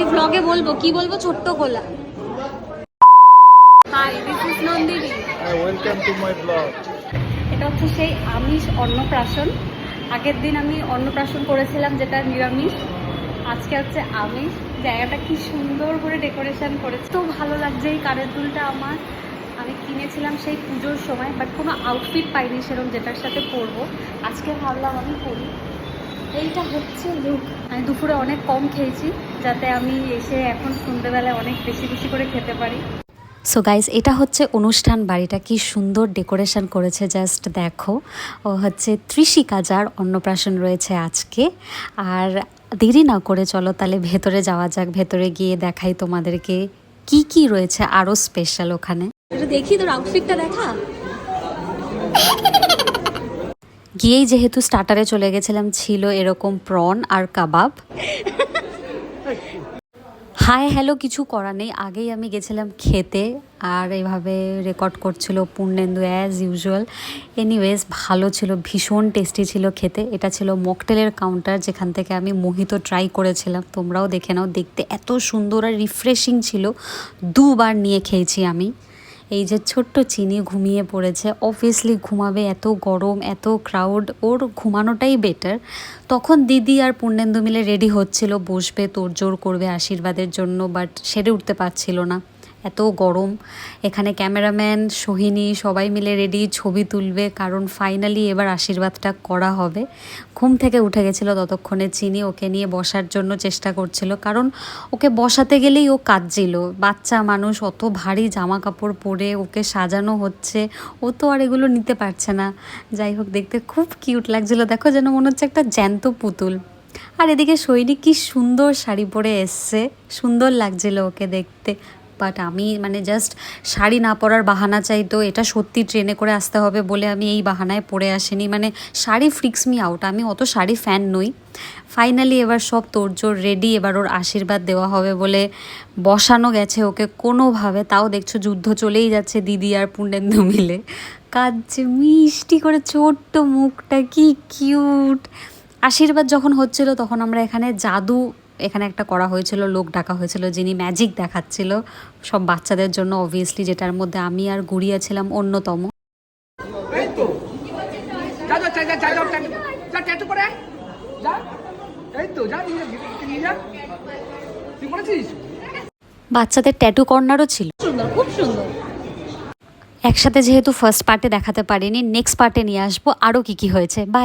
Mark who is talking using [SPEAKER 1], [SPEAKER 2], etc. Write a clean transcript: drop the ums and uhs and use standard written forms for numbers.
[SPEAKER 1] আমি ব্লগে বলবো, কি বলবো, ছোট্ট কোলা। Hi, this is Nandini.
[SPEAKER 2] Welcome to my blog.
[SPEAKER 1] এটা হচ্ছে সেই আমিষ অন্নপ্রাশন। আগের দিন আমি অন্নপ্রাশন করেছিলাম যেটা নিরামিষ, আজকে হচ্ছে আমিষ। জায়গাটা কি সুন্দর করে ডেকোরেশন করেছে, তো ভালো লাগছে। এই কানের দুলটা আমার আমি কিনেছিলাম সেই পুজোর সময়, বাট কোনো আউটফিট পাইনি সেরকম যেটার সাথে পরবো। আজকে ভাবলাম আমি পরি। এইটা হচ্ছে লুক। আমি দুপুরে অনেক কম খেয়েছি, যাতে আমি এসে এখন সন্ধ্যেবেলায় অনেক বেশি বেশি করে খেতে পারি।
[SPEAKER 3] সো গাইজ, এটা হচ্ছে অনুষ্ঠান বাড়িটা, কি সুন্দর ডেকোরেশন করেছে, জাস্ট দেখো। ও হচ্ছে ত্রিশিকাজার অন্নপ্রাশন রয়েছে আজকে। আর দেরি না করে চলো তাহলে ভেতরে যাওয়া যাক। ভেতরে গিয়ে দেখাই তোমাদেরকে কি কি রয়েছে আরও স্পেশাল ওখানে।
[SPEAKER 1] এটা দেখি, তোর আউটফিটটা দেখা।
[SPEAKER 3] গিয়েই যেহেতু স্টার্টারে চলে গেছিলাম, ছিল এরকম প্রন আর কাবাব। হাই হ্যালো কিছু করার নেই, আগেই আমি গেছিলাম খেতে। আর এইভাবে রেকর্ড করছিল পূর্ণেন্দু অ্যাজ ইউজুয়াল। এনিওয়েজ ভালো ছিল, ভীষণ টেস্টি ছিল খেতে। এটা ছিল মকটেলের কাউন্টার, যেখান থেকে আমি মোহিতো ট্রাই করেছিলাম। তোমরাও দেখে নাও, দেখতে এত সুন্দর আর রিফ্রেশিং ছিল। দুবার নিয়ে খেয়েছি আমি। এই যে ছোট্ট চিনি ঘুমিয়ে পড়েছে, অবভিয়াসলি ঘুমাবে, এত গরম এত ক্রাউড, ওর ঘুমানোটাই বেটার। তখন দিদি আর পূর্ণেন্দু মিলে রেডি হচ্ছিল, বসবে, তোড়জোড় করবে আশীর্বাদের জন্য, বাট সেরে উঠতে পারছিল না, এত গরম। এখানে ক্যামেরাম্যান সোহিনী সবাই মিলে রেডি, ছবি তুলবে, কারণ ফাইনালি এবার আশীর্বাদটা করা হবে। ঘুম থেকে উঠে গেছিলো ততক্ষণে চিনি, ওকে নিয়ে বসার জন্য চেষ্টা করছিল, কারণ ওকে বসাতে গেলেই ও কাঁদছিল। বাচ্চা মানুষ, অত ভারী জামা কাপড় পরে ওকে সাজানো হচ্ছে, ও তো আর এগুলো নিতে পারছে না। যাই হোক, দেখতে খুব কিউট লাগছিলো, দেখো যেন মনে হচ্ছে একটা জ্যান্ত পুতুল। আর এদিকে সৈনিক কি সুন্দর শাড়ি পরে এসছে, সুন্দর লাগছিল ওকে দেখতে। বাট আমি মানে জাস্ট শাড়ি না পরার বাহানা চাইতো, এটা সত্যি ট্রেনে করে আসতে হবে বলে আমি এই বাহানায় পরে আসিনি। মানে শাড়ি ফ্রিক্স মি আউট, আমি অত শাড়ি ফ্যান নই। ফাইনালি এবার সব তোড়জোড় রেডি, এবার ওর আশীর্বাদ দেওয়া হবে বলে বসানো গেছে ওকে কোনোভাবে। তাও দেখছো যুদ্ধ চলেই যাচ্ছে, দিদি আর পূর্ণেন্দু মিলে কাঁদছে মিষ্টি করে, ছোট্ট মুখটা কি কিউট। আশীর্বাদ যখন হচ্ছিল তখন আমরা এখানে এখানে একটা করা হয়েছিল, লোক ডাকা হয়েছিল যিনি ম্যাজিক দেখাচ্ছিল সব বাচ্চাদের জন্য, অবভিয়াসলি, যেটার মধ্যে আমি আর গুড়িয়া ছিলাম অন্যতম। বাচ্চাদের ট্যাটু কর্নারও ছিল,
[SPEAKER 1] খুব সুন্দর।
[SPEAKER 3] একসাথে যেহেতু ফার্স্ট পার্টে দেখাতে পারিনি, নেক্সট পার্টে নিয়ে আসবো আরও কি কি হয়েছে। বাই।